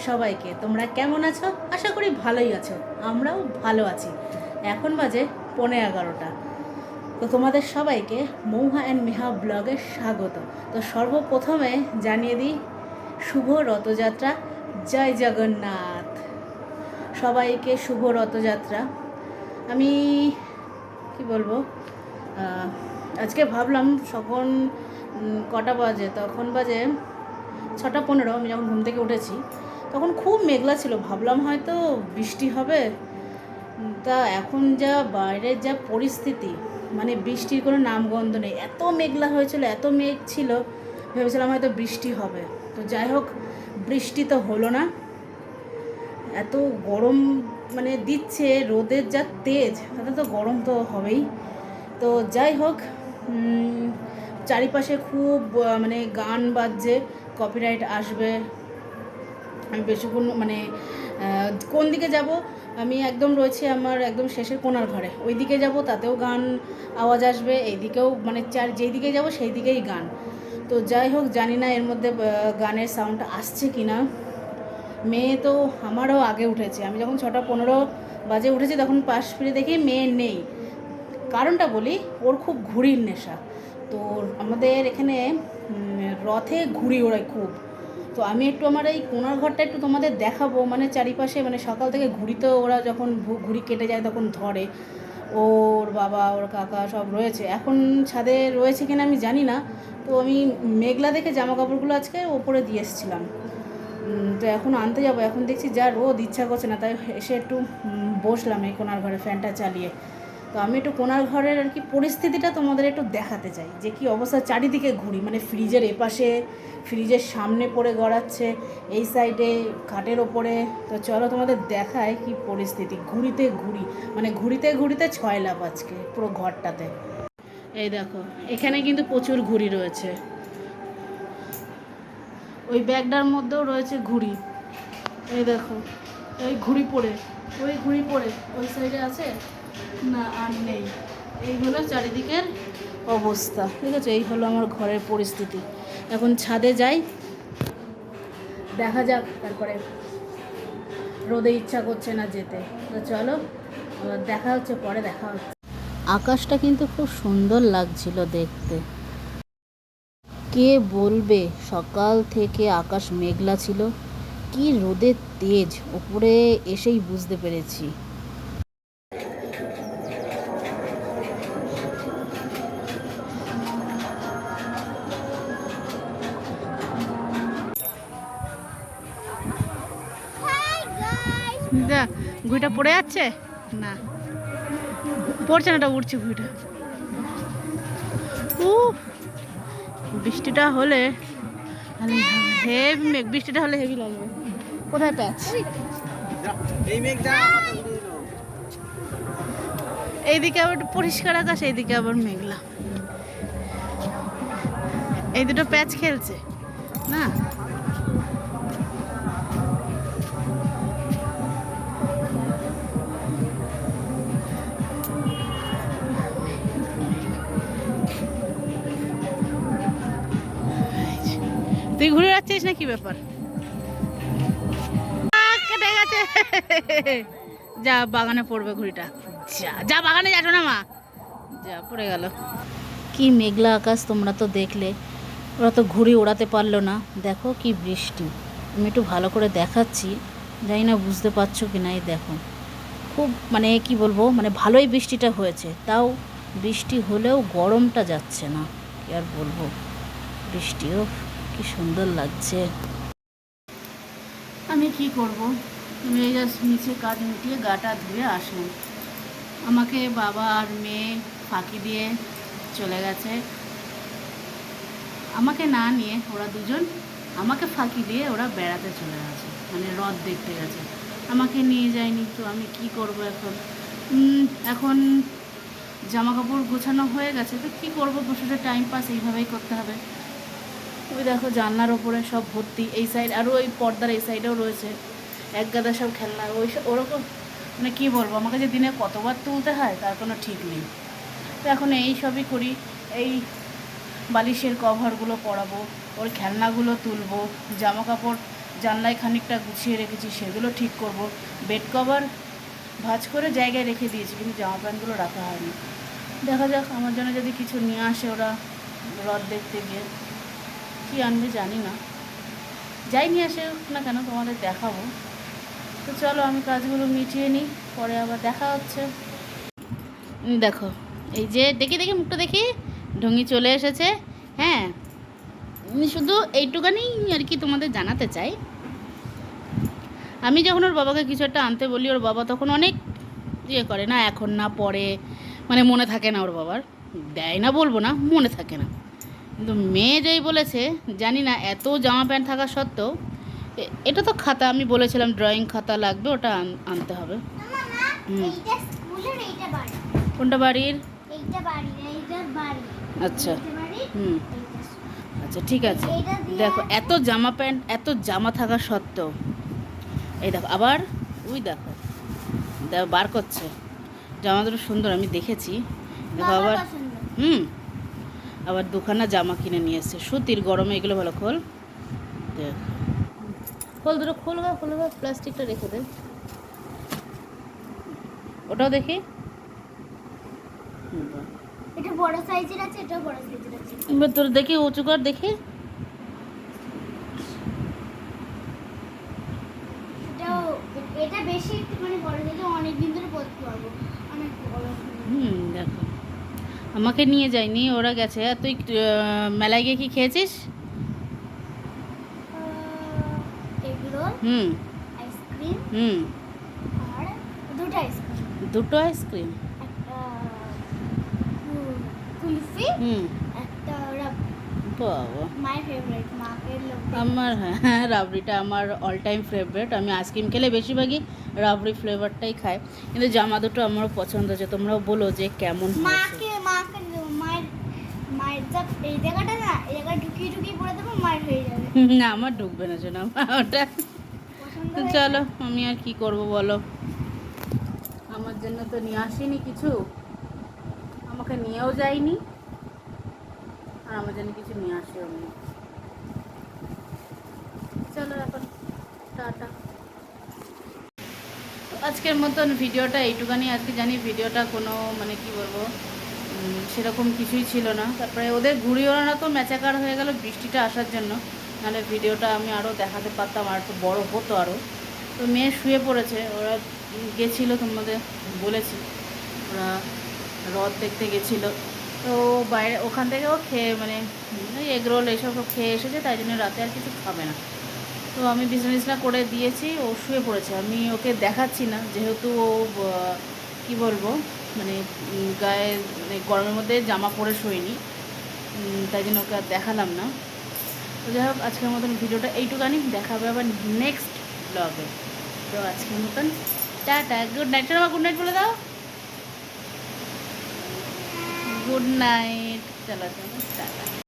সবাইকে। তোমরা কেমন আছো? আশা করি ভালোই আছো। আমরাও ভালো আছি। এখন বাজে 11:15। তো তোমাদের সবাইকে মৌহা অ্যান্ড মেহা ব্লগে স্বাগত। তো সর্বপ্রথমে জানিয়ে দিই শুভ রথযাত্রা, জয় জগন্নাথ। সবাইকে শুভ রথযাত্রা। আমি কি বলবো, আজকে ভাবলাম তখন কটা বাজে, তখন বাজে 6:15। আমি যখন ঘুম থেকে উঠেছি তখন খুব মেঘলা ছিল, ভাবলাম হয়তো বৃষ্টি হবে। তা এখন যা বাইরের যা পরিস্থিতি, মানে বৃষ্টির কোনো নামগন্ধ নেই। এত মেঘলা হয়েছিল, এত মেঘ ছিল, ভেবেছিলাম হয়তো বৃষ্টি হবে। তো যাই হোক, বৃষ্টি তো হলো না। এত গরম মানে দিচ্ছে, রোদের যা তেজ, তাতে তো গরম তো হবেই। তো যাই হোক, চারিপাশে খুব মানে গান বাজছে, কপিরাইট আসবে। আমি বেশিক্ষণ মানে কোন দিকে যাব, আমি একদম রয়েছে আমার একদম শেষের কোণার ঘরে, ওই দিকে যাব তাতেও গান আওয়াজ আসবে, এইদিকেও মানে যেই দিকে যাব সেই দিকেই গান। তো যাই হোক, জানি না এর মধ্যে গানের সাউন্ড আসছে কি না। মেয়ে তো আমারও আগে উঠেছে, আমি যখন 6:15 বাজে উঠেছি তখন পাশ ফিরে দেখি মেয়ে নেই। কারণটা বলি, ওর খুব ঘুড়ির নেশা। তো আমাদের এখানে রথে ঘুড়ি ওড়ায় খুব। তো আমি একটু আমার এই কোণার ঘরটা একটু তোমাদের দেখাবো, মানে চারিপাশে মানে সকাল থেকে ঘুড়িতে ওরা যখন ঘুড়ি কেটে যায় তখন ধরে। ওর বাবা, ওর কাকা সব রয়েছে, এখন ছাদে রয়েছে কিনা আমি জানি না। তো আমি মেঘলা দেখে জামা কাপড়গুলো আজকে ওপরে দিয়ে এসেছিলাম। তো এখন আনতে যাব, এখন দেখছি যা রোদ, ইচ্ছা করছে না, তাই এসে একটু বসলাম এই কোণার ঘরে ফ্যানটা চালিয়ে। তো আমি একটু কোণার ঘরের আর কি পরিস্থিতিটা তোমাদের একটু দেখাতে চাই, যে কী অবস্থা। চারিদিকে ঘুরি, মানে ফ্রিজের এপাশে, ফ্রিজের সামনে পড়ে গড়াচ্ছে, এই সাইডে খাটের ওপরে। তো চলো তোমাদের দেখায় কি পরিস্থিতি। ঘুড়িতে ঘুড়ি, মানে ঘুড়িতে ঘুড়িতে 6 লাভ আজকে পুরো ঘরটাতে। এই দেখো, এখানে কিন্তু প্রচুর ঘুড়ি রয়েছে, ওই ব্যাগটার মধ্যেও রয়েছে ঘুড়ি। এই দেখো, এই ঘুড়ি পড়ে, ওই ঘুড়ি পড়ে ওই সাইডে আছে না, আর নেই। এই হলো চারিদিকের অবস্থা, ঠিক আছে? এই হলো আমার ঘরের পরিস্থিতি। এখন ছাদে যাই, দেখা যাক। তারপরে রোদে ইচ্ছা করছে না যেতে, তো চলো দেখা হচ্ছে, পরে দেখা হচ্ছে। আকাশটা কিন্তু খুব সুন্দর লাগছিল দেখতে। কে বলবে সকাল থেকে আকাশ মেঘলা ছিল, কি রোদের তেজ, ওপরে এসেই বুঝতে পেরেছি। যা, ঘুড়িটা পড়ে যাচ্ছে না, পড়ছে না, এটা উঠছে ঘুড়িটা। বৃষ্টিটা হলে হেভি মেঘ, বৃষ্টিটা হলে হেভি লাগবে। কোথায় প্যাচ? এইদিকে আবার একটু পরিষ্কার আকাশ, এইদিকে আবার মেঘলা। এই দুটো প্যাচ খেলছে না। তুই ঘুরে যাচ্ছিস না, কি ব্যাপার? কেটে গেছে। যা, বাগানে পড়বে ঘুড়িটা। যা যা, বাগানে যাচ্ছ না মা, যা, পড়ে গেল। কি মেঘলা আকাশ, তোমরা তো দেখলে। ওরা তো ঘুড়ি ওড়াতে পারলো না। দেখো কি বৃষ্টি, আমি একটু ভালো করে দেখাচ্ছি, জানি না বুঝতে পারছো কি না। এই দেখো, খুব মানে কি বলবো, মানে ভালোই বৃষ্টিটা হয়েছে, তাও বৃষ্টি হলেও গরমটা যাচ্ছে না। কি আর বলবো, বৃষ্টিও কি সুন্দর লাগছে। আমি কি করব, আমি এই জাস্ট নিচে কাজ মিটিয়ে গাটা ধুয়ে আসলাম। আমাকে বাবা আর মেয়ে ফাঁকি দিয়ে চলে গেছে, আমাকে না নিয়ে। ওরা দুজন আমাকে ফাঁকি দিয়ে ওরা বেড়াতে চলে গেছে, মানে রথ দেখতে গেছে, আমাকে নিয়ে যায়নি। তো আমি কি করব এখন? এখন জামা কাপড় গোছানো হয়ে গেছে, তো কী করবো, বসে টাইম পাস এইভাবেই করতে হবে। ওই দেখো, জানলার ওপরে সব ভর্তি, এই সাইড আরও ওই পর্দার এই সাইডেও রয়েছে এক গাদা সব খেলনা। ওরকম মানে কী বলবো, আমাকে যে দিনে কতবার তুলতে হয় তার কোনো ঠিক নেই। তো এখন এই সবই করি, এই বালিশের কভারগুলো পরাবো, ওর খেলনাগুলো তুলবো, জামা কাপড় জানলায় খানিকটা গুছিয়ে রেখেছি, সেগুলো ঠিক করব। বেড কভার ভাঁজ করে জায়গায় রেখে দিয়েছি, কিন্তু জামা প্যান্টগুলো রাখা হয়নি। দেখা যাক, আমার জন্য যদি কিছু নিয়ে আসে ওরা রথ দেখতে গিয়ে। কী আনবে জানি না, যাই নিয়ে আসে না কেন তোমাদের দেখাবো। তো চলো আমি কাজগুলো মিটিয়ে নিই, পরে আবার দেখা হচ্ছে। দেখো এই যে দেখি দেখি মুখটা দেখি, ঢঙ্গি চলে এসেছে। হ্যাঁ, শুধু এইটুখানি আর কি তোমাদের জানাতে চাই, আমি যখন ওর বাবাকে কিছু একটা আনতে বলি, ওর বাবা তখন অনেক ইয়ে করে, না এখন না পরে, মানে মনে থাকে না ওর বাবার, দেয় না বলবো না, মনে থাকে না। কিন্তু মেয়ে যেই বলেছে, জানি না এত জামা প্যান্ট থাকা সত্ত্বেও, এটা তো খাতা, আমি বলেছিলাম ড্রয়িং খাতা লাগবে, ওটা আনতে হবে। কোনটা বাড়ির? আচ্ছা, আচ্ছা ঠিক আছে। দেখো এত জামা প্যান্ট, এত জামা থাকা সত্ত্বেও, এই দেখো আবার ওই দেখো বার করছে, জামা দুটো সুন্দর, আমি দেখেছি। দেখো আবার আবার দুখানা জামা কিনে নিয়ে এসছে সুতির, গরমে এগুলো ভালো। খোল দেখ, খোল দুটো, খোল গা, খোল গা, প্লাস্টিকটা রেখে দে। ওটাও দেখি, এটা বড় সাইজের আছে, এটাও বড় সাইজের আছে। এবার তোর দেখি উঁচু কর দেখি। এটা বেশি একটু মানে বড় সাইজে, অনেক দিন ধরে পরতে পারবো, অনেক বড়। দেখো আমাকে নিয়ে যায়নি, ওরা গেছে। আর তুই মেলায় গিয়ে কি খেয়েছিস? এগুলো আইসক্রিম, আর দুটো আইসক্রিম, একটা কুলফি, একটা বাবা মাই ফেভারিট, মাকের লোক। আমার হ্যাঁ, রাবড়িটা আমার অল টাইম ফেভারিট। আমি আইসক্রিম খেলে বেশিরভাগই রাবড়ি ফ্লেভারটাই খাই, কিন্তু জামা দুটো আমারও পছন্দ হয়েছে। তোমরাও বলো যে কেমন হয়েছে। মায়ের এই জায়গাটা না, এই জায়গা ঢুকিয়ে পরে দেবো, মায়ের হয়ে যাবে। না আমার ঢুকবে না শোনা ওটা। চলো আমি আর কি করব বলো, আমার জন্য তো নিয়ে আসিনি কিছু, আমাকে নিয়েও যায়নি, আর আমার জন্য কিছু নিয়ে আসেও নি। চলো এখন টাটা। আজকের মতন ভিডিওটা এইটুখানি। আজকে জানি ভিডিওটা কোনো মানে কি বলবো, সেরকম কিছুই ছিল না। তারপরে ওদের ঘুড়ি ওড়ানো তো ম্যাচাকার হয়ে গেল বৃষ্টিটা আসার জন্য, নাহলে ভিডিওটা আমি আরও দেখাতে পারতাম, আর একটু বড়ো হতো আরও। তো মেয়ে শুয়ে পড়েছে, ওরা গেছিলো, তোমাদের বলেছি, ওরা রথ দেখতে গেছিলো। তো বাইরে ওখান থেকে ও খেয়ে মানে এগরোল এইসব খেয়ে এসেছে, তাই জন্য রাতে আর কিছু খাবে না। তো আমি বিছানা করে দিয়েছি, ও শুয়ে পড়েছে। আমি ওকে দেখাচ্ছি না, যেহেতু ও কী বলবো মানে গায়ে মানে গরমের মধ্যে জামা পরে শোয়নি, তাই জন্য ওকে আর দেখালাম না। তো যাই হোক, আজকের মতন ভিডিওটা এইটুখানি, দেখাবে আবার নেক্সট ব্লগে। তো আজকের মতন টাটা, গুড নাইট। বাবা গুড নাইট বলে দাও, গুড নাইট। চলো চলো টাটা।